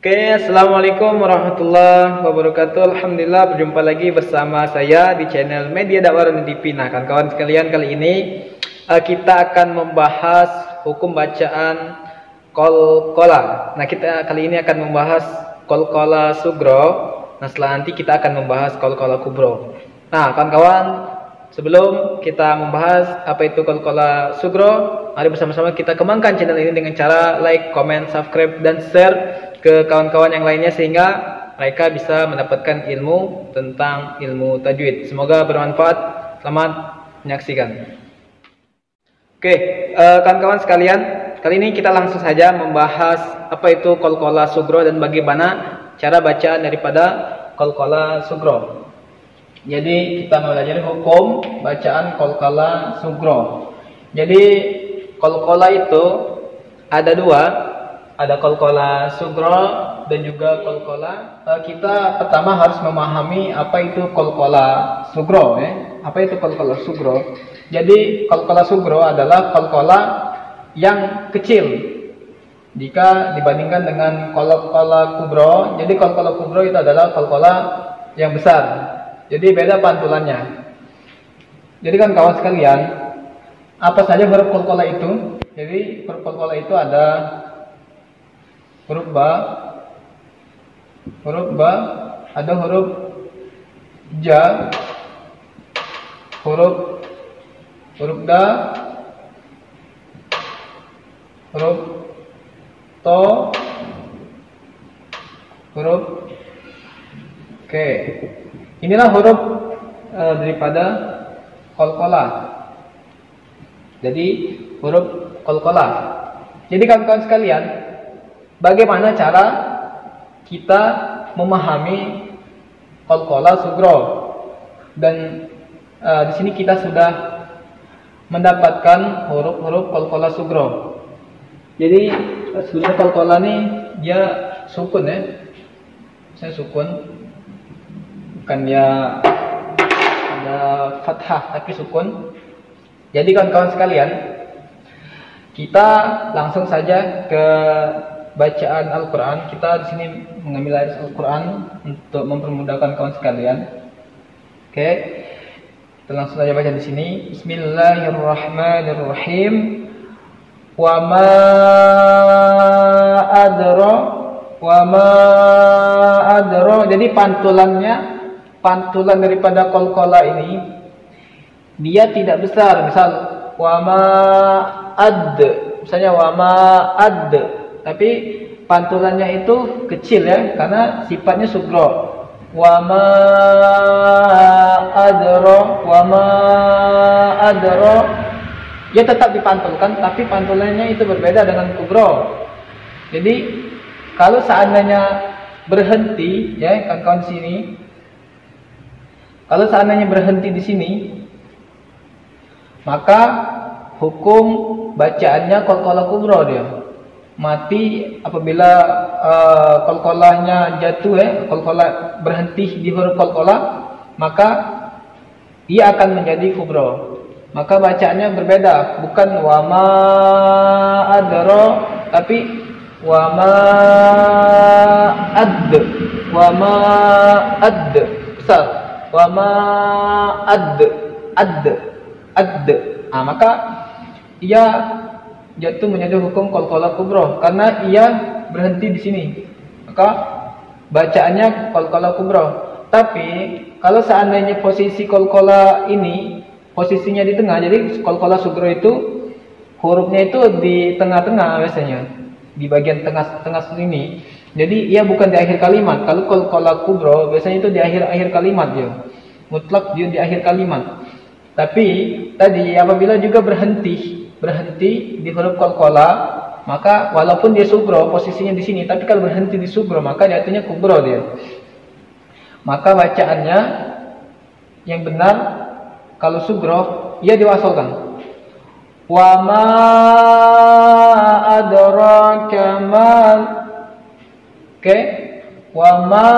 Assalamualaikum warahmatullahi wabarakatuh. Alhamdulillah, berjumpa lagi bersama saya di channel Media Dakwah TV. Nah, kawan-kawan sekalian, kali ini kita akan membahas hukum bacaan qalqalah. Nah, kita kali ini akan membahas qalqalah sugro. Nah, setelah nanti kita akan membahas qalqalah kubro. Nah, kawan-kawan, sebelum kita membahas apa itu qalqalah sugro, mari bersama-sama kita kembangkan channel ini dengan cara like, comment, subscribe, dan share ke kawan-kawan yang lainnya sehingga mereka bisa mendapatkan ilmu tentang ilmu tajwid. Semoga bermanfaat. Selamat menyaksikan. Kawan-kawan sekalian, kali ini kita langsung saja membahas apa itu qalqalah sugro dan bagaimana cara bacaan daripada qalqalah sugro. Jadi kita belajar hukum bacaan qalqalah sugro. Jadi qalqalah itu ada dua, ada qalqalah sugro dan juga qalqalah. Kita pertama harus memahami apa itu qalqalah sugro. Apa itu qalqalah sugro? Jadi qalqalah sugro adalah qalqalah yang kecil jika dibandingkan dengan qalqalah kubro. Jadi qalqalah kubro itu adalah qalqalah yang besar. Jadi beda pantulannya. Jadi kan kawan sekalian, apa saja huruf qalqalah itu? Jadi huruf qalqalah itu ada huruf ba, ada huruf ja, huruf da, huruf to, huruf ke. Inilah huruf daripada qalqalah. Jadi huruf qalqalah. Jadi kawan-kawan sekalian, bagaimana cara kita memahami qalqalah sugro? Dan di sini kita sudah mendapatkan huruf-huruf qalqalah sugro. Jadi sebenarnya qalqalah ini dia sukun ya. Saya sukun, bukan dia ada fathah tapi sukun. Jadi kawan-kawan sekalian, kita langsung saja ke bacaan Al-Quran. Kita di sini mengambil ayat Al-Quran untuk mempermudahkan kawan sekalian. Kita langsung saja baca di sini. Bismillahirrahmanirrahim. Wa ma adra. Jadi pantulan daripada qalqalah ini dia tidak besar. Misal wa ma ad, misalnya wa ma ad, tapi pantulannya itu kecil ya, karena sifatnya sugro. Wa ma adra, dia tetap dipantulkan, tapi pantulannya itu berbeda dengan kubro. Jadi kalau seandainya berhenti ya kawan-kawan di sini, kalau seandainya berhenti di sini, maka hukum bacaannya qalqalah kubro, dia mati apabila qalqalahnya jatuh ya, qalqalah berhenti di huruf qalqalah, maka ia akan menjadi kubro. Maka bacaannya berbeda, bukan wa ma adra tapi wa ma ad, besar, wa ma ad. Maka ia jatuh menjadi hukum qalqalah kubro karena ia berhenti di sini. Maka bacaannya qalqalah kubro. Tapi kalau seandainya posisi qalqalah ini posisinya di tengah, jadi qalqalah sugro itu hurufnya itu di tengah-tengah biasanya, di bagian tengah sini. Jadi ia bukan di akhir kalimat. Kalau qalqalah kubro biasanya itu di akhir kalimat dia. Mutlak dia di akhir kalimat. Tapi tadi apabila juga berhenti di huruf qalqalah, maka walaupun dia sugro posisinya di sini, tapi kalau berhenti di sugro maka jatuhnya kubro dia. Maka bacaannya yang benar kalau sugro ia diwasalkan. Wa ma adraka mal. Wa ma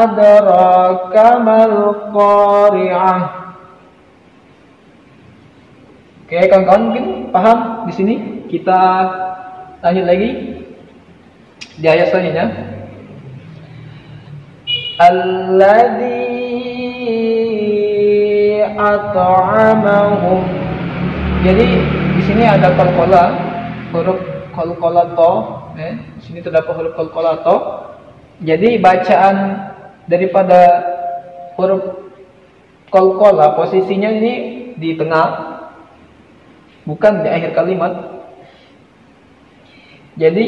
adraka mal qari'ah. Kawan-kawan mungkin paham di sini. Kita lanjut lagi. Di ayat selanjutnya, alladzi at'amahum. Jadi di sini ada qalqalah, huruf qalqalah to, di sini terdapat huruf qalqalah to. Jadi bacaan daripada huruf qalqalah posisinya ini di tengah, bukan di akhir kalimat. Jadi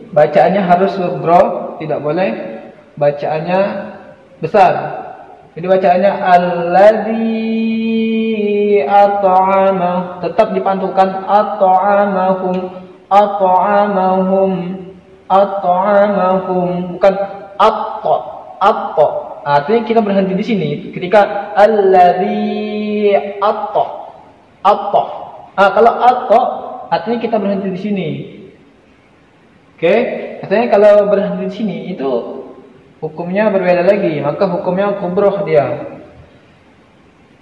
bacaannya harus sugra, tidak boleh bacaannya besar. Jadi bacaannya alladzi at'amah, tetap dipantulkan at'amahum, at'amahum, at'amahum, bukan atto, atto. Artinya kita berhenti di sini ketika alladzi atto, atto. Kalau atto artinya kita berhenti di sini. Oke, artinya kalau berhenti di sini itu hukumnya berbeda lagi, maka hukumnya kubroh dia.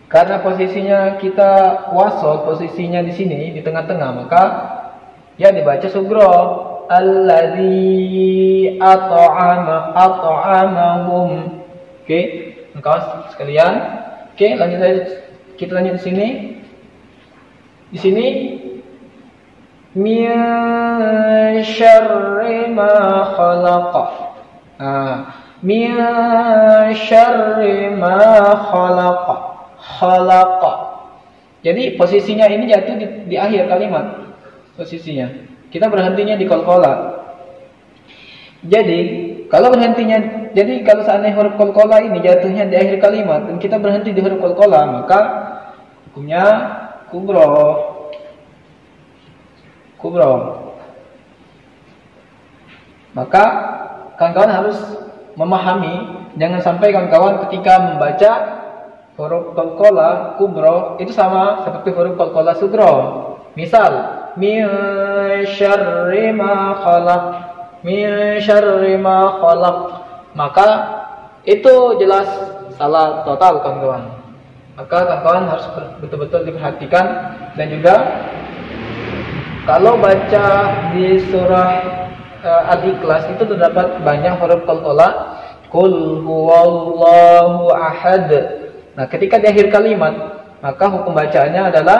Karena posisinya kita wasol, posisinya di sini di tengah-tengah, maka ya dibaca sugro. Alladzi at'amahum. Oke, kawan sekalian. Oke, lanjut aja. Kita lanjut di sini. Di sini min syarri ma khalaqa. Min syarri ma khalaqa. Khalaqa. Jadi posisinya ini jatuh di akhir kalimat. Posisinya. Kita berhentinya di qalqalah. Jadi kalau berhentinya, jadi kalau seandainya huruf qalqalah ini jatuhnya di akhir kalimat dan kita berhenti di huruf qalqalah, maka hukumnya kubro. Kubro. Maka kawan-kawan harus memahami, jangan sampai kawan-kawan ketika membaca huruf qalqalah kubro itu sama seperti huruf qalqalah sugro. Misal min syarri ma khalaq, min syarri ma khalaq, maka itu jelas salah total kawan-kawan. Maka kawan-kawan harus betul-betul diperhatikan. Dan juga kalau baca di surah Al-Ikhlas itu terdapat banyak huruf qalqalah. Qul huwallahu ahad. Nah, ketika di akhir kalimat, maka hukum bacaannya adalah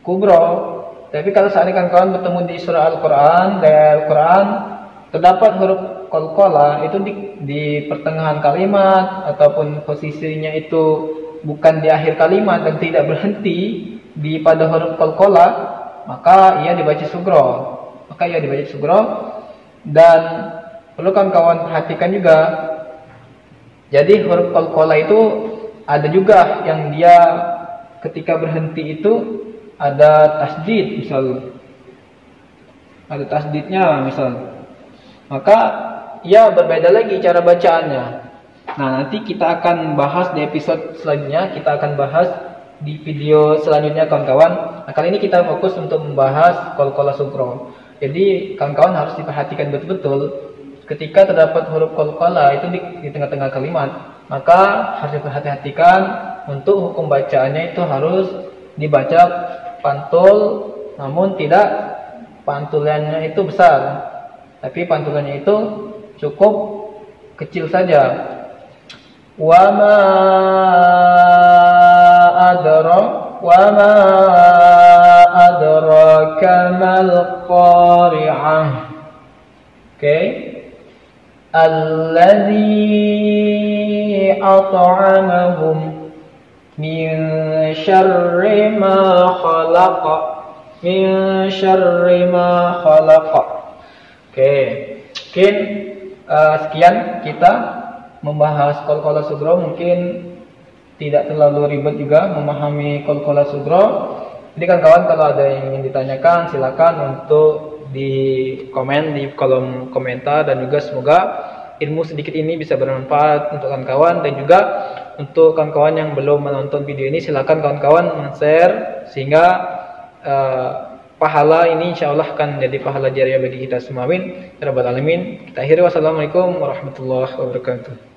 kubro. Tapi kalau seandainya kawan bertemu di surah Al-Quran, di Al-Quran terdapat huruf qalqalah itu di pertengahan kalimat ataupun posisinya itu bukan di akhir kalimat dan tidak berhenti di pada huruf qalqalah, maka ia dibaca sugro. Maka ia dibaca sugro. Dan perlu kawan-kawan perhatikan juga. Jadi huruf qalqalah itu ada juga yang dia ketika berhenti itu ada tasdid, misal ada tasdidnya misal, maka ya berbeda lagi cara bacaannya. Nah, nanti kita akan bahas di episode selanjutnya, kita akan bahas di video selanjutnya kawan-kawan. Nah, kali ini kita fokus untuk membahas qalqalah sugro. Jadi kawan-kawan harus diperhatikan betul-betul ketika terdapat huruf qalqalah itu di tengah-tengah kalimat, maka harus diperhatikan untuk hukum bacaannya itu harus dibaca pantul, namun tidak pantulannya itu besar, tapi pantulannya itu cukup kecil saja. Wa ma adraka mal qari'ah. Oke. Alladzi at'amahum min syarri ma khalaqa, min syarri ma khalaqa. Oke, mungkin sekian kita membahas qalqalah sugro. Mungkin tidak terlalu ribet juga memahami qalqalah sugro. Jadi kawan-kawan kalau ada yang ingin ditanyakan silakan untuk di komen di kolom komentar, dan juga semoga ilmu sedikit ini bisa bermanfaat untuk kawan-kawan. Dan juga untuk kawan-kawan yang belum menonton video ini, silakan kawan-kawan men-share sehingga pahala ini insya Allah akan jadi pahala jariah bagi kita semua. Amin ya rabbal alamin. Kita akhiri, wassalamualaikum warahmatullahi wabarakatuh.